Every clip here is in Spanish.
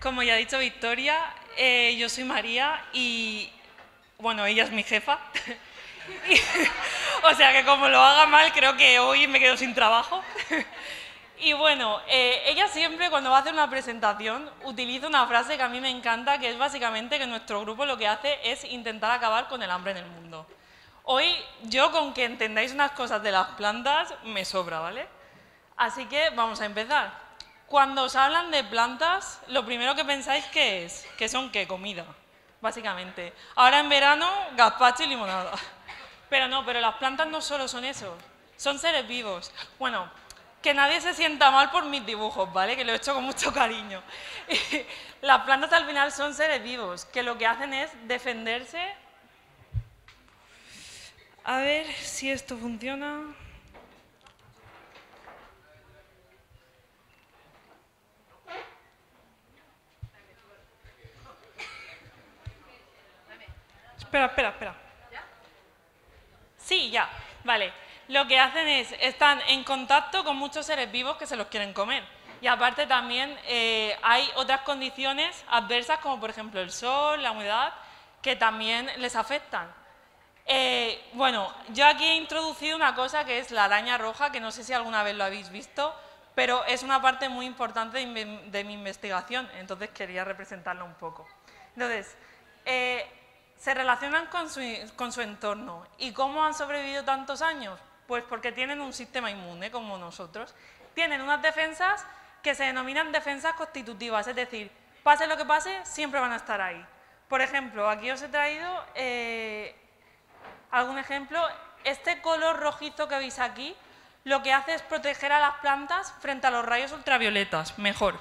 Como ya ha dicho Victoria, yo soy María y, bueno, ella es mi jefa. O sea que como lo haga mal, creo que hoy me quedo sin trabajo. Y bueno, ella siempre cuando va a hacer una presentación utiliza una frase que a mí me encanta, que es básicamente que nuestro grupo lo que hace es intentar acabar con el hambre en el mundo. Hoy yo con que entendáis unas cosas de las plantas me sobra, ¿vale? Así que vamos a empezar. Cuando os hablan de plantas, lo primero que pensáis ¿qué es? ¿Qué son qué? Comida, básicamente. Ahora en verano, gazpacho y limonada. Pero no, pero las plantas no solo son eso, son seres vivos. Bueno, que nadie se sienta mal por mis dibujos, ¿vale? Que lo he hecho con mucho cariño. Las plantas al final son seres vivos, que lo que hacen es defenderse. A ver si esto funciona. Espera. Sí, ya, vale. Lo que hacen es, están en contacto con muchos seres vivos que se los quieren comer. Y aparte también hay otras condiciones adversas como por ejemplo el sol, la humedad, que también les afectan. Bueno, yo aquí he introducido una cosa que es la araña roja, que no sé si alguna vez lo habéis visto, pero es una parte muy importante de mi investigación, entonces quería representarlo un poco. Entonces, se relacionan con su entorno. ¿Y cómo han sobrevivido tantos años? Pues porque tienen un sistema inmune como nosotros. Tienen unas defensas que se denominan defensas constitutivas, es decir, pase lo que pase, siempre van a estar ahí. Por ejemplo, aquí os he traído algún ejemplo. Este color rojizo que veis aquí lo que hace es proteger a las plantas frente a los rayos ultravioletas, mejor.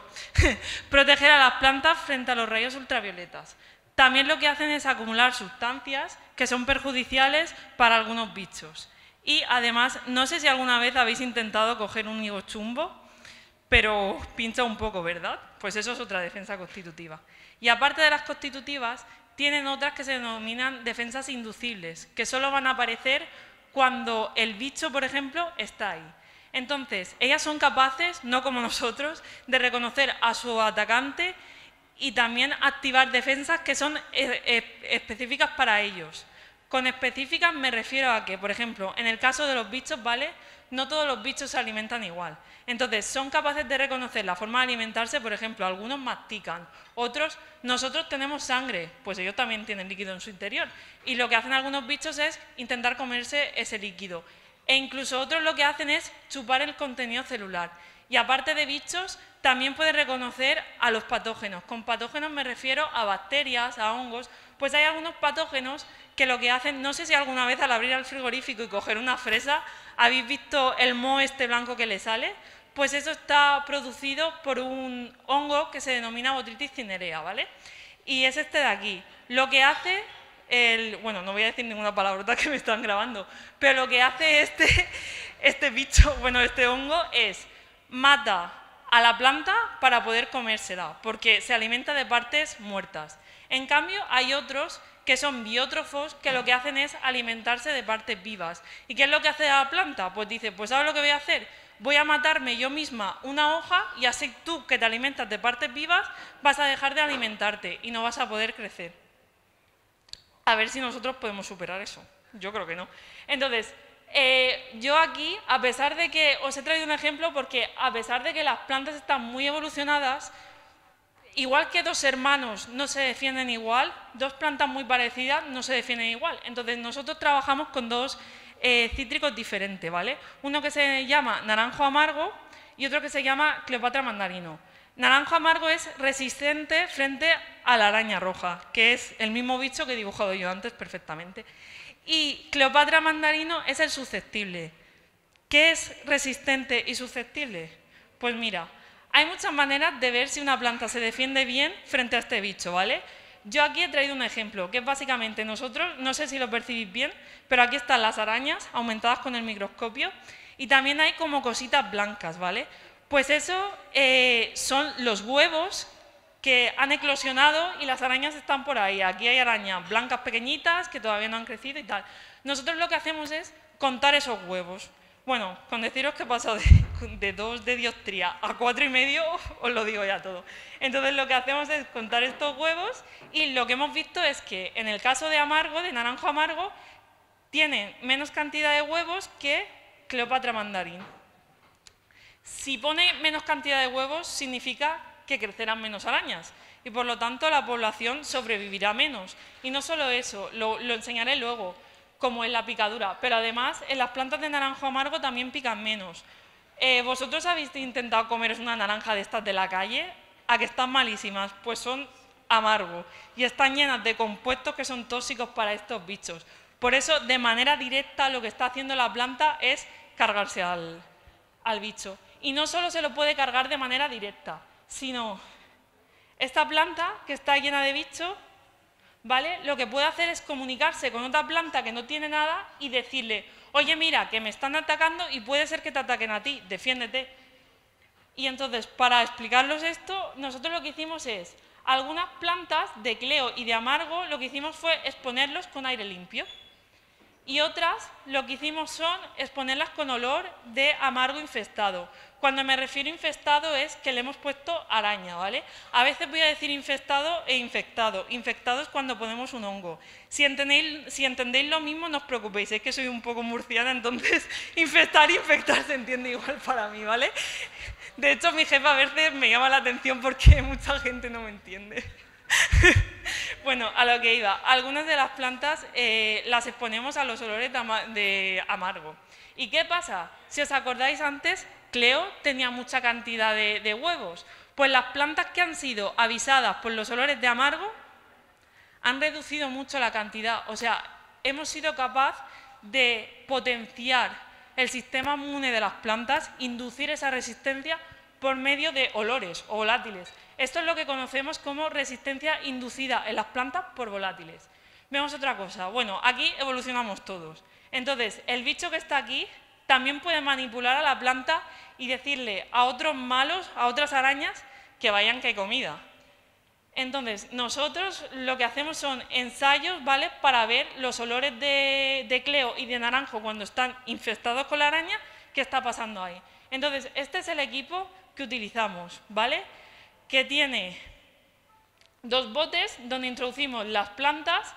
Proteger a las plantas frente a los rayos ultravioletas. También lo que hacen es acumular sustancias que son perjudiciales para algunos bichos. Y además, no sé si alguna vez habéis intentado coger un higo chumbo, pero os pincha un poco, ¿verdad? Pues eso es otra defensa constitutiva. Y aparte de las constitutivas, tienen otras que se denominan defensas inducibles, que solo van a aparecer cuando el bicho, por ejemplo, está ahí. Entonces, ellas son capaces, no como nosotros, de reconocer a su atacante y también activar defensas que son específicas para ellos. Con específicas me refiero a que, por ejemplo, en el caso de los bichos, ¿vale? No todos los bichos se alimentan igual. Entonces, son capaces de reconocer la forma de alimentarse, por ejemplo, algunos mastican, otros, nosotros tenemos sangre, pues ellos también tienen líquido en su interior. Y lo que hacen algunos bichos es intentar comerse ese líquido. E incluso otros lo que hacen es chupar el contenido celular. Y aparte de bichos, también puede reconocer a los patógenos. Con patógenos me refiero a bacterias, a hongos. Pues hay algunos patógenos que lo que hacen, no sé si alguna vez al abrir el frigorífico y coger una fresa, ¿habéis visto el moho este blanco que le sale? Pues eso está producido por un hongo que se denomina Botrytis cinerea, ¿vale? Y es este de aquí. Lo que hace, bueno, no voy a decir ninguna palabrota que me están grabando, pero lo que hace este bicho, bueno, este hongo es mata a la planta para poder comérsela, porque se alimenta de partes muertas. En cambio, hay otros que son biótrofos, que lo que hacen es alimentarse de partes vivas. ¿Y qué es lo que hace la planta? Pues dice, pues ¿sabes lo que voy a hacer? Voy a matarme yo misma una hoja y así tú, que te alimentas de partes vivas, vas a dejar de alimentarte y no vas a poder crecer. A ver si nosotros podemos superar eso. Yo creo que no. Entonces, yo aquí, a pesar de que os he traído un ejemplo, porque a pesar de que las plantas están muy evolucionadas, igual que dos hermanos no se defienden igual, dos plantas muy parecidas no se defienden igual. Entonces nosotros trabajamos con dos cítricos diferentes, ¿vale? Uno que se llama naranjo amargo y otro que se llama Cleopatra mandarino. Naranjo amargo es resistente frente a la araña roja, que es el mismo bicho que he dibujado yo antes perfectamente. Y Cleopatra mandarino es el susceptible. ¿Qué es resistente y susceptible? Pues mira, hay muchas maneras de ver si una planta se defiende bien frente a este bicho, ¿vale? Yo aquí he traído un ejemplo, que es básicamente nosotros, no sé si lo percibís bien, pero aquí están las arañas aumentadas con el microscopio y también hay como cositas blancas, ¿vale? Pues eso son los huevos que han eclosionado y las arañas están por ahí. Aquí hay arañas blancas pequeñitas que todavía no han crecido y tal. Nosotros lo que hacemos es contar esos huevos. Bueno, con deciros que he pasado de 2 de dioptría a 4,5, os lo digo ya todo. Entonces lo que hacemos es contar estos huevos y lo que hemos visto es que en el caso de amargo, de naranjo amargo, tiene menos cantidad de huevos que Cleopatra mandarín. Si pone menos cantidad de huevos, significa que crecerán menos arañas y por lo tanto la población sobrevivirá menos. Y no solo eso, lo enseñaré luego, como en la picadura, pero además en las plantas de naranjo amargo también pican menos. ¿Vosotros habéis intentado comeros una naranja de estas de la calle? ¿A que están malísimas? Pues son amargo y están llenas de compuestos que son tóxicos para estos bichos. Por eso, de manera directa, lo que está haciendo la planta es cargarse al bicho. Y no solo se lo puede cargar de manera directa, sino esta planta que está llena de bichos, ¿vale? Lo que puede hacer es comunicarse con otra planta que no tiene nada y decirle, oye, mira, que me están atacando y puede ser que te ataquen a ti, defiéndete. Y entonces, para explicarlos esto, nosotros lo que hicimos es, algunas plantas de cleo y de amargo, lo que hicimos fue exponerlos con aire limpio. Y otras, lo que hicimos son exponerlas con olor de amargo infestado. Cuando me refiero a infestado es que le hemos puesto araña, ¿vale? A veces voy a decir infestado e infectado. Infectado es cuando ponemos un hongo. Si entendéis lo mismo, no os preocupéis, es que soy un poco murciana, entonces infestar y infectar se entiende igual para mí, ¿vale? De hecho, mi jefa a veces me llama la atención porque mucha gente no me entiende. Bueno, a lo que iba, algunas de las plantas las exponemos a los olores de amargo. ¿Y qué pasa? Si os acordáis antes, Cleo tenía mucha cantidad de huevos. Pues las plantas que han sido avisadas por los olores de amargo han reducido mucho la cantidad. O sea, hemos sido capaces de potenciar el sistema inmune de las plantas, inducir esa resistencia por medio de olores o volátiles. Esto es lo que conocemos como resistencia inducida en las plantas por volátiles. Vemos otra cosa. Bueno, aquí evolucionamos todos. Entonces, el bicho que está aquí también puede manipular a la planta y decirle a otros malos, a otras arañas, que vayan que hay comida. Entonces, nosotros lo que hacemos son ensayos, ¿vale?, para ver los olores de cleo y de naranjo cuando están infestados con la araña, qué está pasando ahí. Entonces, este es el equipo que utilizamos, ¿vale?, que tiene 2 botes donde introducimos las plantas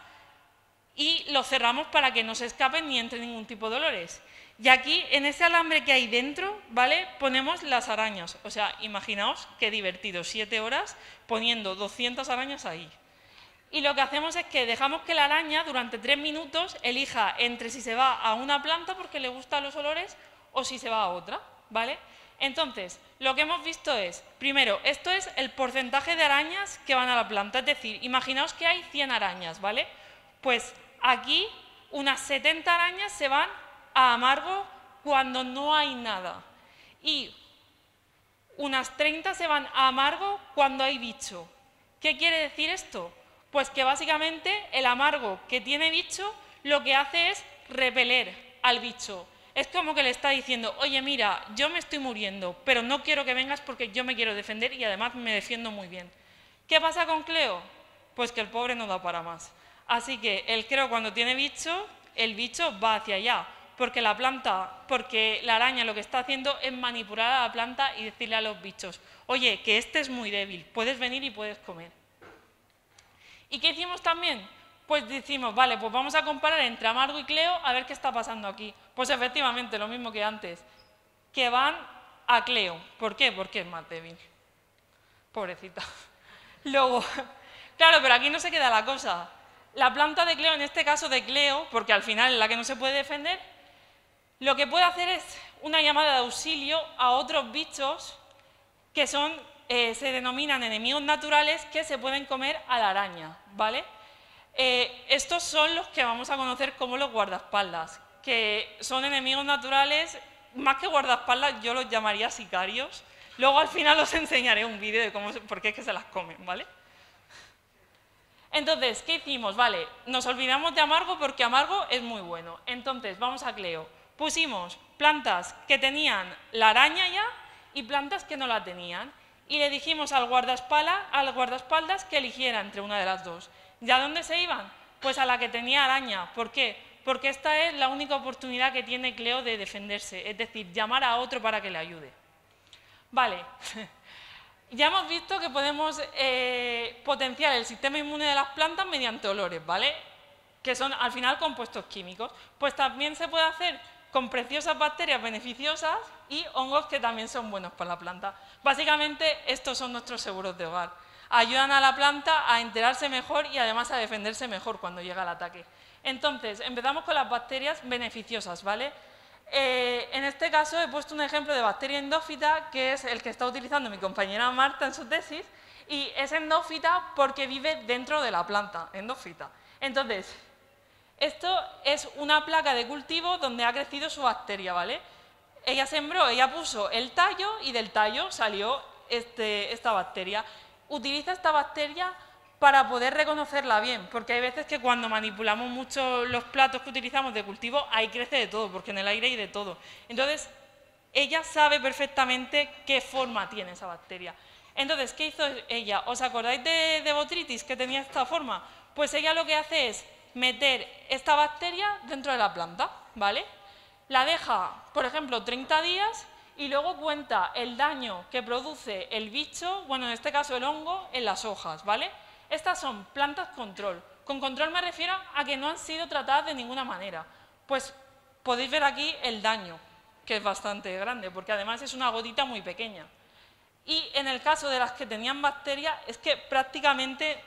y los cerramos para que no se escapen ni entre ningún tipo de olores. Y aquí, en ese alambre que hay dentro, ¿vale?, ponemos las arañas. O sea, imaginaos qué divertido, 7 horas poniendo 200 arañas ahí. Y lo que hacemos es que dejamos que la araña durante 3 minutos elija entre si se va a una planta porque le gustan los olores o si se va a otra, ¿vale? Entonces, lo que hemos visto es, primero, esto es el porcentaje de arañas que van a la planta. Es decir, imaginaos que hay 100 arañas, ¿vale? Pues aquí unas 70 arañas se van a amargo cuando no hay nada. Y unas 30 se van a amargo cuando hay bicho. ¿Qué quiere decir esto? Pues que básicamente el amargo que tiene bicho lo que hace es repeler al bicho. Es como que le está diciendo, oye, mira, yo me estoy muriendo, pero no quiero que vengas porque yo me quiero defender y además me defiendo muy bien. ¿Qué pasa con Cleo? Pues que el pobre no da para más. Así que el Cleo cuando tiene bicho, el bicho va hacia allá, porque la araña lo que está haciendo es manipular a la planta y decirle a los bichos, oye, que este es muy débil, puedes venir y puedes comer. ¿Y qué hicimos también? Pues decimos, vale, pues vamos a comparar entre amargo y Cleo a ver qué está pasando aquí. Pues efectivamente, lo mismo que antes, que van a Cleo. ¿Por qué? Porque es más débil. Pobrecita. Luego, claro, pero aquí no se queda la cosa. La planta de Cleo, en este caso de Cleo, porque al final es la que no se puede defender, lo que puede hacer es una llamada de auxilio a otros bichos que se denominan enemigos naturales que se pueden comer a la araña, ¿vale? Estos son los que vamos a conocer como los guardaespaldas, que son enemigos naturales, más que guardaespaldas yo los llamaría sicarios. Luego al final os enseñaré un vídeo de por qué es que se las comen, ¿vale? Entonces, ¿qué hicimos? Vale, nos olvidamos de amargo porque amargo es muy bueno. Entonces, vamos a Cleo. Pusimos plantas que tenían la araña ya y plantas que no la tenían. Y le dijimos al guardaespaldas que eligiera entre una de las dos. ¿Y a dónde se iban? Pues a la que tenía araña. ¿Por qué? Porque esta es la única oportunidad que tiene Cleo de defenderse, es decir, llamar a otro para que le ayude. Vale, ya hemos visto que podemos potenciar el sistema inmune de las plantas mediante olores, ¿vale? Que son al final compuestos químicos. Pues también se puede hacer con preciosas bacterias beneficiosas y hongos que también son buenos para la planta. Básicamente estos son nuestros seguros de hogar. Ayudan a la planta a enterarse mejor y además a defenderse mejor cuando llega el ataque. Entonces, empezamos con las bacterias beneficiosas, ¿vale? En este caso he puesto un ejemplo de bacteria endófita, que es el que está utilizando mi compañera Marta en su tesis, y es endófita porque vive dentro de la planta, endófita. Entonces, esto es una placa de cultivo donde ha crecido su bacteria, ¿vale? Ella sembró, ella puso el tallo y del tallo salió esta bacteria. Utiliza esta bacteria para poder reconocerla bien, porque hay veces que cuando manipulamos mucho los platos que utilizamos de cultivo, ahí crece de todo, porque en el aire hay de todo. Entonces, ella sabe perfectamente qué forma tiene esa bacteria. Entonces, ¿qué hizo ella? ¿Os acordáis de Botrytis, que tenía esta forma? Pues ella lo que hace es meter esta bacteria dentro de la planta, ¿vale? La deja, por ejemplo, 30 días y luego cuenta el daño que produce el bicho, bueno, en este caso el hongo, en las hojas, ¿vale? Estas son plantas control. Con control me refiero a que no han sido tratadas de ninguna manera. Pues podéis ver aquí el daño, que es bastante grande, porque además es una gotita muy pequeña. Y en el caso de las que tenían bacterias, es que prácticamente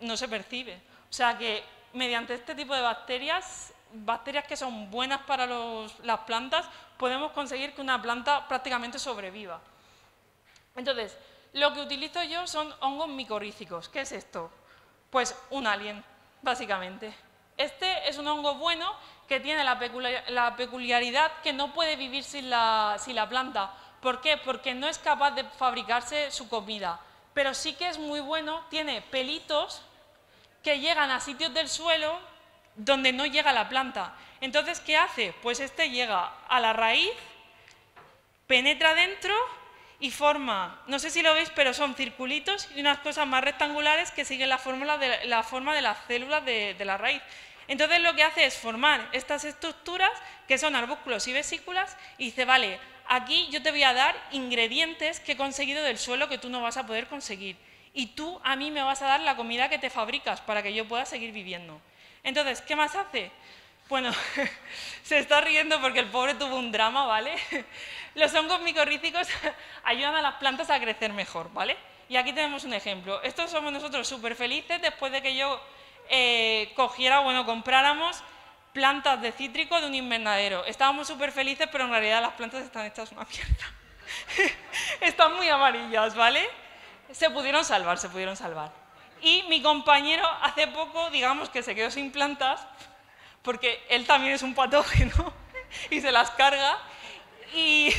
no se percibe. O sea que mediante este tipo de bacterias que son buenas para las plantas, podemos conseguir que una planta prácticamente sobreviva. Entonces, lo que utilizo yo son hongos micorrízicos. ¿Qué es esto? Pues un alien, básicamente. Este es un hongo bueno que tiene la peculiaridad que no puede vivir sin la planta. ¿Por qué? Porque no es capaz de fabricarse su comida, pero sí que es muy bueno, tiene pelitos que llegan a sitios del suelo donde no llega la planta. Entonces, ¿qué hace? Pues este llega a la raíz, penetra dentro y forma, no sé si lo veis, pero son circulitos y unas cosas más rectangulares que siguen la forma de las células de la raíz. Entonces, lo que hace es formar estas estructuras que son arbúsculos y vesículas y dice, vale, aquí yo te voy a dar ingredientes que he conseguido del suelo que tú no vas a poder conseguir. Y tú a mí me vas a dar la comida que te fabricas para que yo pueda seguir viviendo. Entonces, ¿qué más hace? Bueno, se está riendo porque el pobre tuvo un drama, ¿vale? Los hongos micorrízicos ayudan a las plantas a crecer mejor, ¿vale? Y aquí tenemos un ejemplo. Estos somos nosotros súper felices después de que yo compráramos plantas de cítrico de un invernadero. Estábamos súper felices, pero en realidad las plantas están hechas una mierda. Están muy amarillas, ¿vale? Se pudieron salvar. Y mi compañero hace poco, digamos que se quedó sin plantas, porque él también es un patógeno y se las carga, y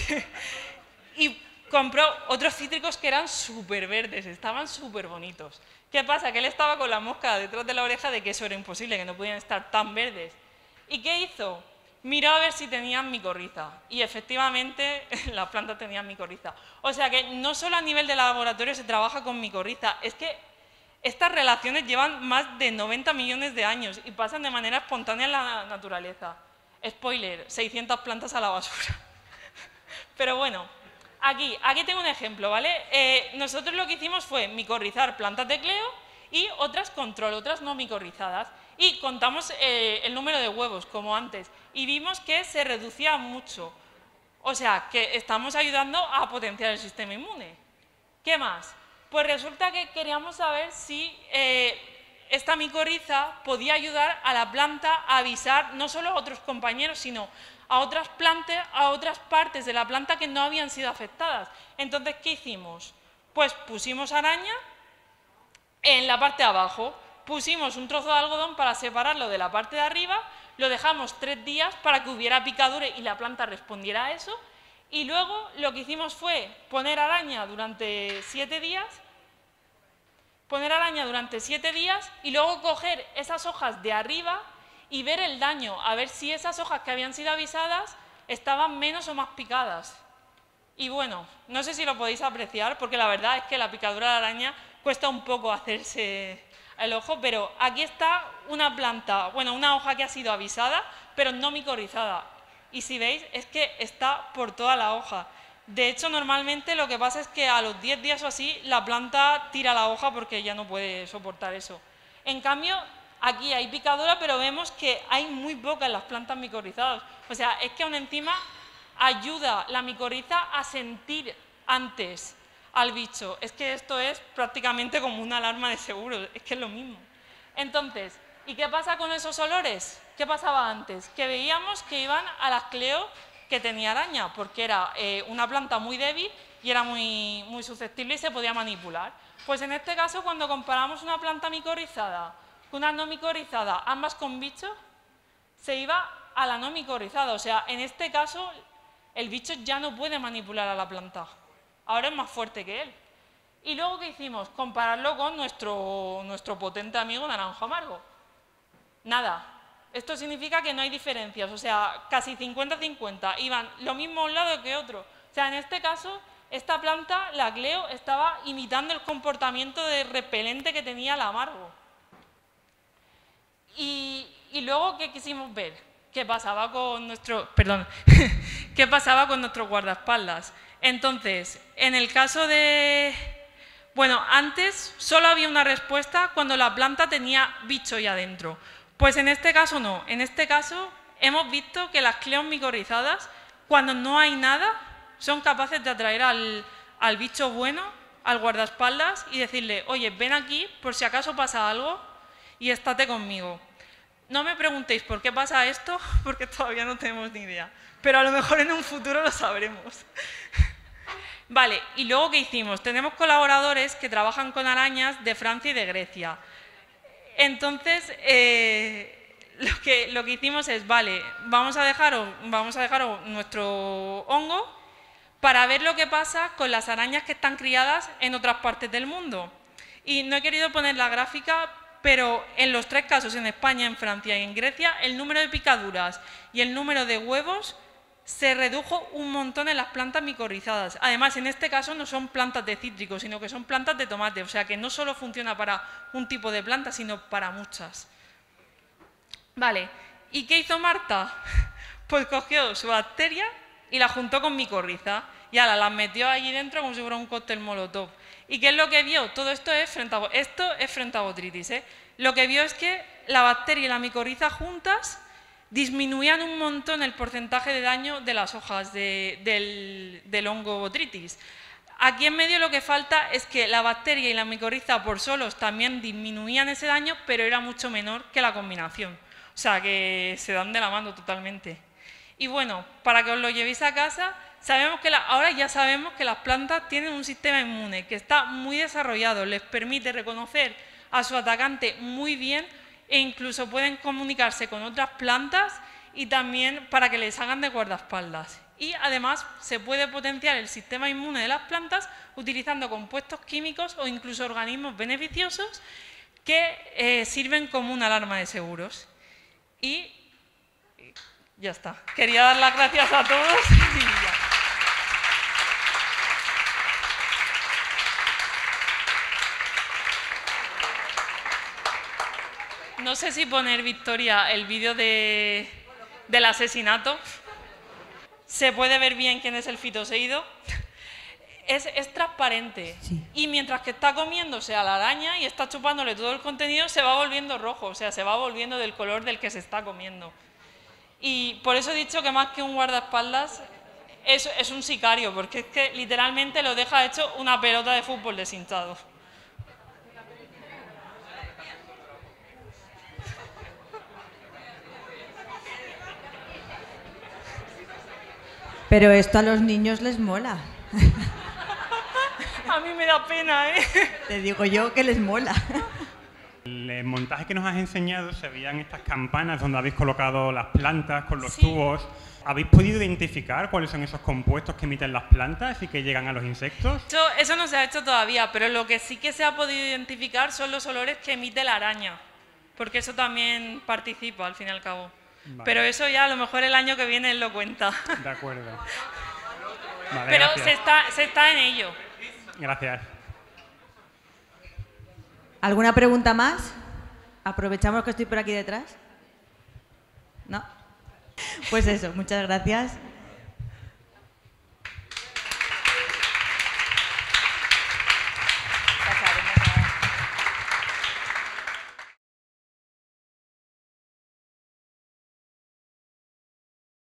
compró otros cítricos que eran súper verdes, estaban súper bonitos. ¿Qué pasa? Que él estaba con la mosca detrás de la oreja de que eso era imposible, que no podían estar tan verdes. ¿Y qué hizo? Miró a ver si tenían micorriza y efectivamente las plantas tenían micorriza. O sea que no solo a nivel de laboratorio se trabaja con micorriza, es que estas relaciones llevan más de 90 millones de años y pasan de manera espontánea en la naturaleza. Spoiler, 600 plantas a la basura. Pero bueno, aquí tengo un ejemplo, ¿vale? Nosotros lo que hicimos fue micorrizar plantas de Cleo y otras control, otras no micorrizadas. Y contamos el número de huevos, como antes, y vimos que se reducía mucho. O sea, que estamos ayudando a potenciar el sistema inmune. ¿Qué más? Pues resulta que queríamos saber si esta micorriza podía ayudar a la planta a avisar no solo a otros compañeros, sino a otras plantas, a otras partes de la planta que no habían sido afectadas. Entonces, ¿qué hicimos? Pues pusimos araña en la parte de abajo, pusimos un trozo de algodón para separarlo de la parte de arriba, lo dejamos 3 días para que hubiera picadura y la planta respondiera a eso, y luego lo que hicimos fue poner araña durante 7 días, y luego coger esas hojas de arriba y ver el daño, a ver si esas hojas que habían sido avisadas estaban menos o más picadas. Y bueno, no sé si lo podéis apreciar, porque la verdad es que la picadura de araña cuesta un poco hacerse el ojo, pero aquí está una planta, bueno, una hoja que ha sido avisada, pero no micorrizada. Y si veis, es que está por toda la hoja. De hecho, normalmente lo que pasa es que a los 10 días o así, la planta tira la hoja porque ya no puede soportar eso. En cambio, aquí hay picadura, pero vemos que hay muy pocas en las plantas micorrizadas. O sea, es que una enzima ayuda la micorriza a sentir antes al bicho. Es que esto es prácticamente como una alarma de seguro, es que es lo mismo. Entonces, ¿y qué pasa con esos olores? ¿Qué pasaba antes? Que veíamos que iban a las cleo que tenía araña, porque era una planta muy débil y era muy susceptible y se podía manipular. Pues en este caso, cuando comparamos una planta micorrizada con una no micorrizada, ambas con bicho, se iba a la no micorrizada. O sea, en este caso, el bicho ya no puede manipular a la planta. Ahora es más fuerte que él. Y luego, ¿qué hicimos? Compararlo con nuestro potente amigo naranjo amargo. Nada. Esto significa que no hay diferencias, o sea, casi 50-50, iban lo mismo a un lado que otro. O sea, en este caso, esta planta, la Cleo, estaba imitando el comportamiento de repelente que tenía el amargo. Y luego, ¿qué quisimos ver? ¿Qué pasaba con ¿Qué pasaba con nuestros guardaespaldas? Entonces, en el caso de... Bueno, antes solo había una respuesta cuando la planta tenía bicho ahí adentro. Pues en este caso no. En este caso hemos visto que las cleos micorrizadas, cuando no hay nada, son capaces de atraer al bicho bueno, al guardaespaldas, y decirle, oye, ven aquí por si acaso pasa algo y estate conmigo. No me preguntéis por qué pasa esto, porque todavía no tenemos ni idea. Pero a lo mejor en un futuro lo sabremos. Vale, y luego, ¿qué hicimos? Tenemos colaboradores que trabajan con arañas de Francia y de Grecia. Entonces, lo que hicimos es, vale, vamos a dejaros nuestro hongo para ver lo que pasa con las arañas que están criadas en otras partes del mundo. Y no he querido poner la gráfica, pero en los tres casos, en España, en Francia y en Grecia, el número de picaduras y el número de huevos se redujo un montón en las plantas micorrizadas. Además, en este caso no son plantas de cítricos, sino que son plantas de tomate, o sea que no solo funciona para un tipo de planta, sino para muchas. Vale, ¿y qué hizo Marta? Pues cogió su bacteria y la juntó con micorriza y ahora las metió allí dentro como si fuera un cóctel molotov. ¿Y qué es lo que vio? Todo esto es frentabotritis, ¿eh? Lo que vio es que la bacteria y la micorriza juntas disminuían un montón el porcentaje de daño de las hojas del hongo botrytis. Aquí en medio lo que falta es que la bacteria y la micorriza por solos también disminuían ese daño, pero era mucho menor que la combinación. O sea, que se dan de la mano totalmente. Y bueno, para que os lo llevéis a casa, ahora ya sabemos que las plantas tienen un sistema inmune que está muy desarrollado, les permite reconocer a su atacante muy bien e incluso pueden comunicarse con otras plantas y también para que les hagan de guardaespaldas. Y además se puede potenciar el sistema inmune de las plantas utilizando compuestos químicos o incluso organismos beneficiosos que sirven como una alarma de seguros. Y ya está. Quería dar las gracias a todos y ya. No sé si poner, Victoria, el vídeo del asesinato. Se puede ver bien quién es el fitoseído. Es transparente. Sí. Y mientras que está comiéndose a la araña y está chupándole todo el contenido, se va volviendo rojo. O sea, se va volviendo del color del que se está comiendo. Y por eso he dicho que más que un guardaespaldas es un sicario, porque es que literalmente lo deja hecho una pelota de fútbol deshinchado. Pero esto a los niños les mola. A mí me da pena, ¿eh? Te digo yo que les mola. El montaje que nos has enseñado se veían estas campanas donde habéis colocado las plantas con los tubos. ¿Habéis podido identificar cuáles son esos compuestos que emiten las plantas y que llegan a los insectos? Eso no se ha hecho todavía, pero lo que sí que se ha podido identificar son los olores que emite la araña, porque eso también participa al fin y al cabo. Vale. Pero eso ya a lo mejor el año que viene él lo cuenta. De acuerdo. Vale, pero gracias. se está en ello. Gracias. ¿Alguna pregunta más? Aprovechamos que estoy por aquí detrás. ¿No? Pues eso, muchas gracias.